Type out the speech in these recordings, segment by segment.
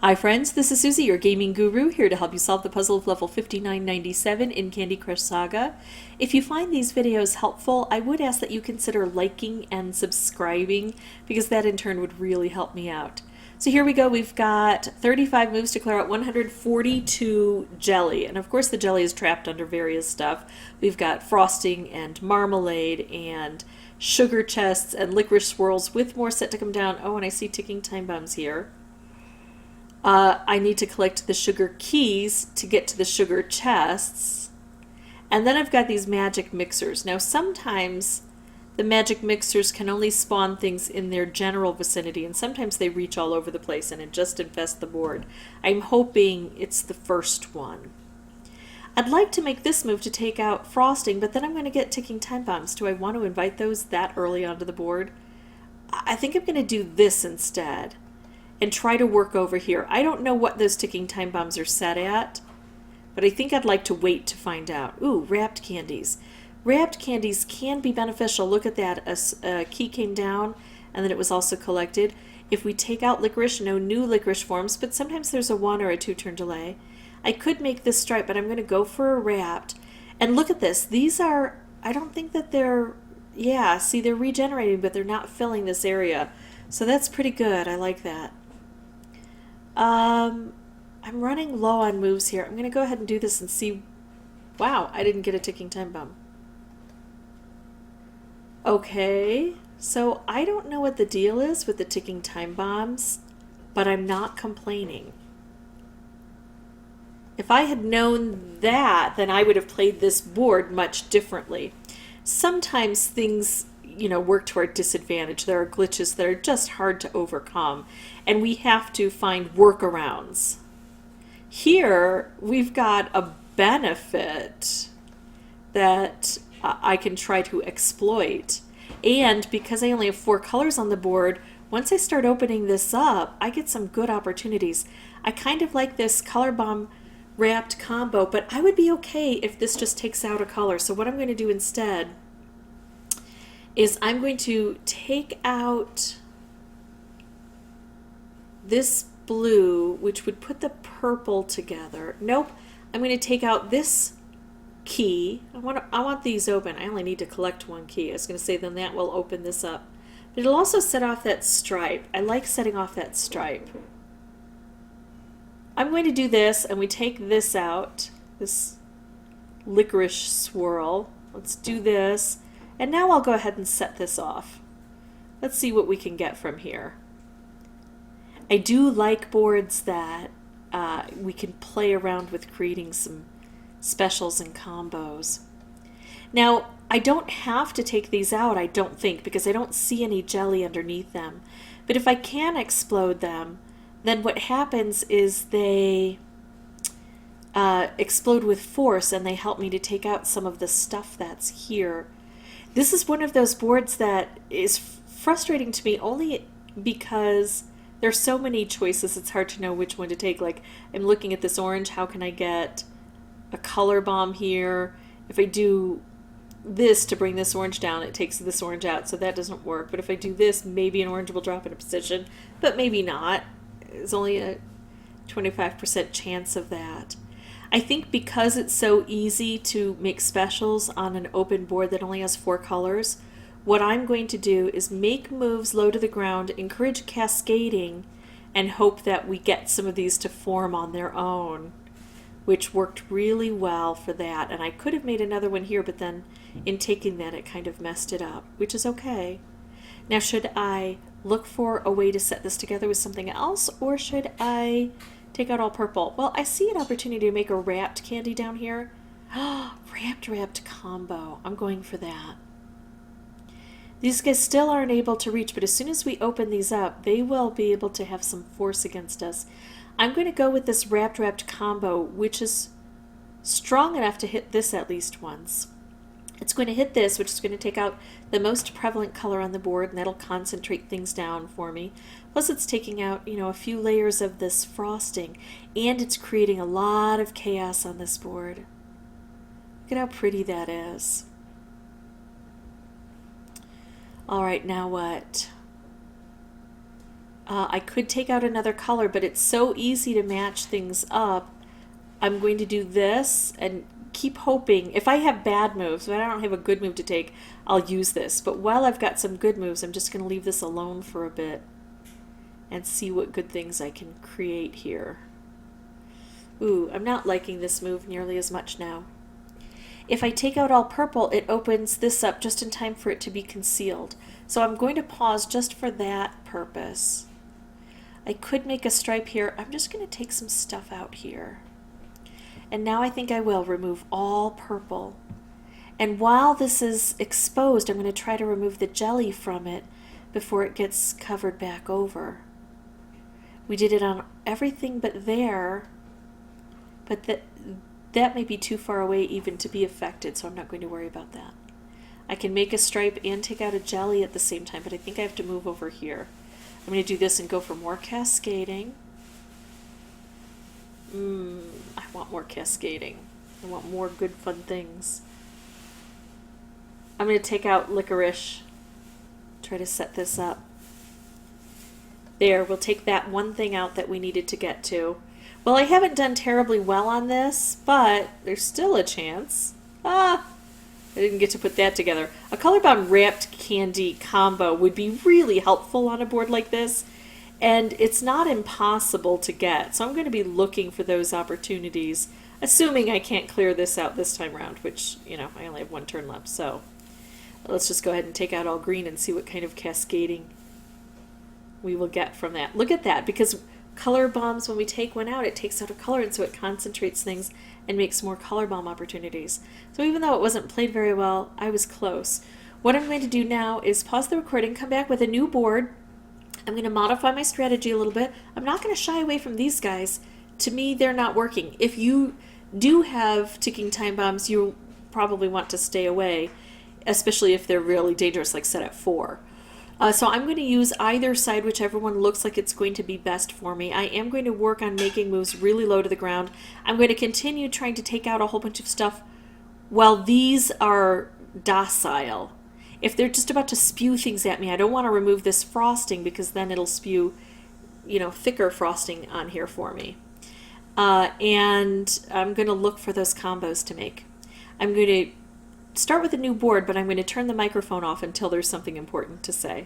Hi friends, this is Suzy, your gaming guru, here to help you solve the puzzle of level 5997 in Candy Crush Saga. If you find these videos helpful, I would ask that you consider liking and subscribing, because that in turn would really help me out. So here we go, we've got 35 moves to clear out 142 jelly, and of course the jelly is trapped under various stuff. We've got frosting and marmalade and sugar chests and licorice swirls with more set to come down. Oh, and I see ticking time bombs here. I need to collect the sugar keys to get to the sugar chests. And then I've got these magic mixers. Now sometimes the magic mixers can only spawn things in their general vicinity, and sometimes they reach all over the place and just infest the board. I'm hoping it's the first one. I'd like to make this move to take out frosting, but then I'm going to get ticking time bombs. Do I want to invite those that early onto the board? I think I'm going to do this instead and try to work over here. I don't know what those ticking time bombs are set at, but I think I'd like to wait to find out. Ooh, wrapped candies. Wrapped candies can be beneficial. Look at that. A key came down, and then it was also collected. If we take out licorice, no new licorice forms, but sometimes there's a 1 or a 2 turn delay. I could make this stripe, but I'm going to go for a wrapped. And look at this. These are, I don't think that they're, yeah, see, they're regenerating, but they're not filling this area. So that's pretty good. I like that. I'm running low on moves here. I'm going to go ahead and do this and see. Wow, I didn't get a ticking time bomb. Okay, so I don't know what the deal is with the ticking time bombs, but I'm not complaining. If I had known that, then I would have played this board much differently. Sometimes things, work to our disadvantage. There are glitches that are just hard to overcome, and we have to find workarounds. Here, we've got a benefit that I can try to exploit. And because I only have 4 colors on the board, once I start opening this up, I get some good opportunities. I kind of like this color bomb wrapped combo, but I would be okay if this just takes out a color. So what I'm going to do instead is I'm going to take out this blue, which would put the purple together. Nope, I'm going to take out this key. I want these open. I only need to collect 1 key. I was going to say then that will open this up. But it'll also set off that stripe. I like setting off that stripe. I'm going to do this, and we take this out, this licorice swirl. Let's do this. And now I'll go ahead and set this off. Let's see what we can get from here. I do like boards that we can play around with creating some specials and combos. Now, I don't have to take these out, I don't think, because I don't see any jelly underneath them. But if I can explode them, then what happens is they explode with force, and they help me to take out some of the stuff that's here. This is one of those boards that is frustrating to me only because there's so many choices, it's hard to know which one to take. Like, I'm looking at this orange, how can I get a color bomb here? If I do this to bring this orange down, it takes this orange out, so that doesn't work. But if I do this, maybe an orange will drop in a position, but maybe not. There's only a 25% chance of that. I think because it's so easy to make specials on an open board that only has 4 colors, what I'm going to do is make moves low to the ground, encourage cascading, and hope that we get some of these to form on their own, which worked really well for that. And I could have made another one here, but then in taking that, it kind of messed it up, which is okay. Now, should I look for a way to set this together with something else, or should I take out all purple? Well, I see an opportunity to make a wrapped candy down here. Wrapped combo. I'm going for that. These guys still aren't able to reach, but as soon as we open these up, they will be able to have some force against us. I'm going to go with this wrapped combo, which is strong enough to hit this at least once. It's going to hit this, which is going to take out the most prevalent color on the board, and that'll concentrate things down for me. Plus it's taking out, a few layers of this frosting, and it's creating a lot of chaos on this board. Look at how pretty that is. All right, now what? I could take out another color, but it's so easy to match things up. I'm going to do this and keep hoping. If I have bad moves, but I don't have a good move to take, I'll use this. But while I've got some good moves, I'm just going to leave this alone for a bit and see what good things I can create here. Ooh, I'm not liking this move nearly as much now. If I take out all purple, it opens this up just in time for it to be concealed. So I'm going to pause just for that purpose. I could make a stripe here. I'm just going to take some stuff out here. And now I think I will remove all purple. And while this is exposed, I'm going to try to remove the jelly from it before it gets covered back over. We did it on everything but there, but that may be too far away even to be affected, so I'm not going to worry about that. I can make a stripe and take out a jelly at the same time, but I think I have to move over here. I'm going to do this and go for more cascading. I want more cascading. I want more good fun things. I'm going to take out licorice. Try to set this up. There, we'll take that one thing out that we needed to get to. Well, I haven't done terribly well on this, but there's still a chance. I didn't get to put that together. A color-bound wrapped candy combo would be really helpful on a board like this, and it's not impossible to get. So I'm going to be looking for those opportunities, assuming I can't clear this out this time around, which, I only have one turn left. So let's just go ahead and take out all green and see what kind of cascading we will get from that. Look at that, because color bombs, when we take one out, it takes out a color, and so it concentrates things and makes more color bomb opportunities. So even though it wasn't played very well, I was close. What I'm going to do now is pause the recording, come back with a new board. I'm going to modify my strategy a little bit. I'm not going to shy away from these guys. To me, they're not working. If you do have ticking time bombs, you'll probably want to stay away, especially if they're really dangerous, like set at 4. So I'm going to use either side, whichever one looks like it's going to be best for me. I am going to work on making moves really low to the ground. I'm going to continue trying to take out a whole bunch of stuff while these are docile. If they're just about to spew things at me, I don't want to remove this frosting, because then it'll spew, thicker frosting on here for me. And I'm going to look for those combos to make. I'm going to start with a new board, but I'm going to turn the microphone off until there's something important to say.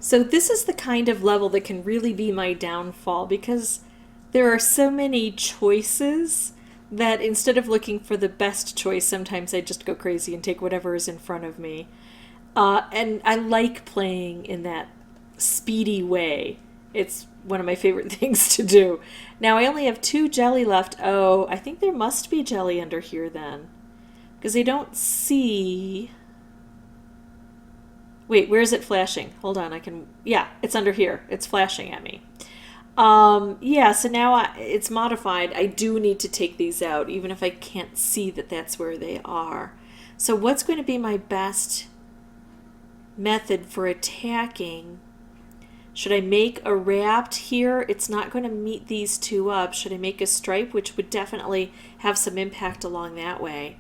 So this is the kind of level that can really be my downfall because there are so many choices that instead of looking for the best choice, sometimes I just go crazy and take whatever is in front of me. And I like playing in that speedy way. It's one of my favorite things to do. Now I only have 2 jelly left. Oh, I think there must be jelly under here then. Because I don't see... Wait, where is it flashing? Hold on, I can... Yeah, it's under here. It's flashing at me. Yeah, so now it's modified. I do need to take these out, even if I can't see that that's where they are. So what's going to be my best method for attacking? Should I make a wrapped here? It's not going to meet these 2 up. Should I make a stripe, which would definitely have some impact along that way?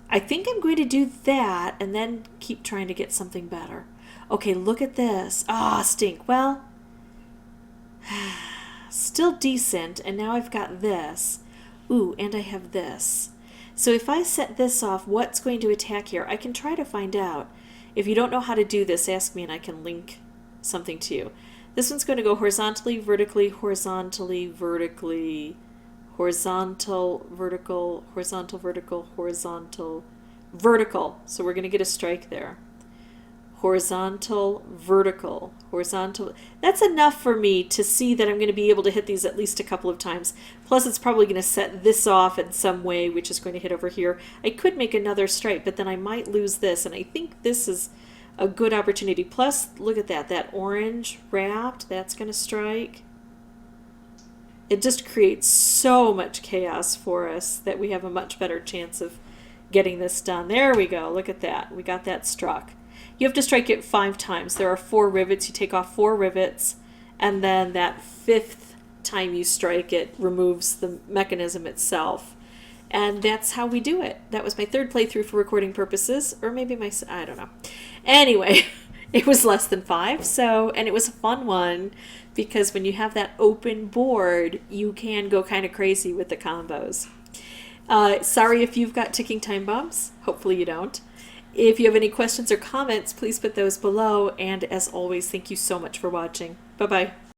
I think I'm going to do that and then keep trying to get something better. Okay, look at this. Ah, stink. Well, still decent. And now I've got this. Ooh, and I have this. So if I set this off, what's going to attack here? I can try to find out. If you don't know how to do this, ask me and I can link something to you. This one's going to go horizontally, vertically, horizontally, vertically, horizontal, vertical, horizontal, vertical, horizontal, vertical. So we're going to get a strike there. Horizontal, vertical, horizontal. That's enough for me to see that I'm going to be able to hit these at least a couple of times. Plus it's probably going to set this off in some way, which is going to hit over here. I could make another stripe, but then I might lose this, and I think this is a good opportunity. Plus, look at that. That orange wrapped, that's going to strike. It just creates so much chaos for us that we have a much better chance of getting this done. There we go. Look at that. We got that struck. You have to strike it 5 times. There are 4 rivets. You take off 4 rivets, and then that 5th time you strike it removes the mechanism itself. And that's how we do it. That was my 3rd playthrough for recording purposes, or maybe I don't know. Anyway, it was less than 5, and it was a fun one because when you have that open board, you can go kind of crazy with the combos. Sorry if you've got ticking time bombs. Hopefully you don't. If you have any questions or comments, please put those below. And as always, thank you so much for watching. Bye-bye.